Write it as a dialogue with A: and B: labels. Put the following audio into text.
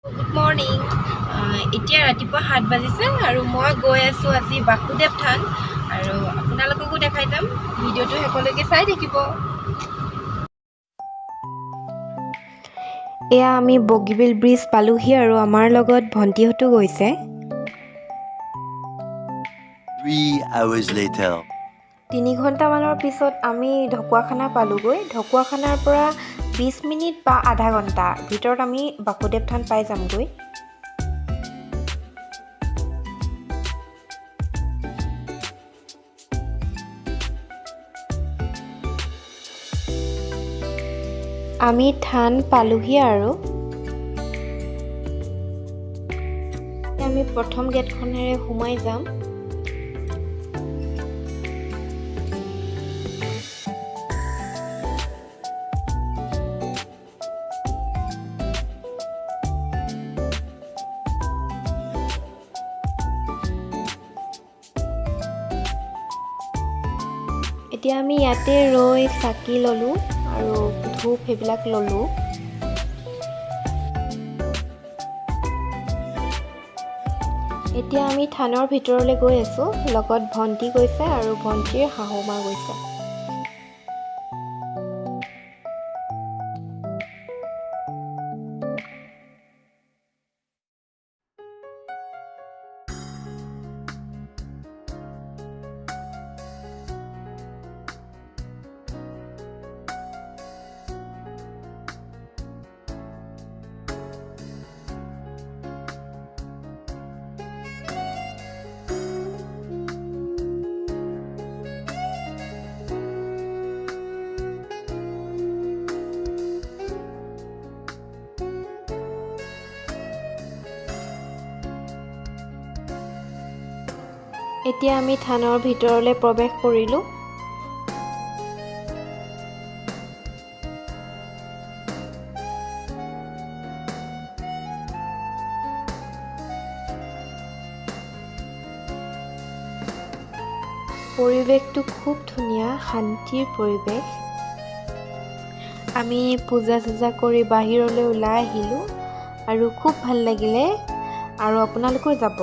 A: Good morning. এতিয়া ৰাতিপুৱা 7 বাজিছে আৰু মই গৈ আছো আজি বাসুদেৱ থান আৰু আপোনালোককো দেখাই যাম ভিডিঅ'টো শেষলৈকে চাই থাকিব। এয়া আমি বগীবিল ব্ৰিজ পালোহি আৰু আমাৰ লগত ভণ্টিহঁতো গৈছে।
B: 3 hours later.
A: 3 ঘণ্টামানৰ পিছত আমি ঢকুৱাখানা পালোগৈ। ঢকুৱাখানাৰ পৰা 20 মিনিট বা আধা ঘণ্টা ভিতৰত আমি বাসুদেৱ থান পাই যামগৈ। আমি থান পালোহি আৰু আমি প্ৰথম গেটখনেৰে সোমাই যাম। এতিয়া আমি ইয়াতে ৰৈ চাকি ললো আৰু ধূপ সেইবিলাক ললো। এতিয়া আমি থানৰ ভিতৰলৈ গৈ আছো, লগত ভণ্টি গৈছে আৰু ভণ্টিৰ শাহুমা গৈছে। এতিয়া আমি থানৰ ভিতৰলৈ প্ৰৱেশ কৰিলোঁ। পৰিৱেশটো খুব ধুনীয়া, শান্তিৰ পৰিৱেশ। আমি পূজা কৰি বাহিৰলৈ ওলাই আহিলোঁ আৰু খুব ভাল লাগিলে আৰু আপোনালোকেও যাব।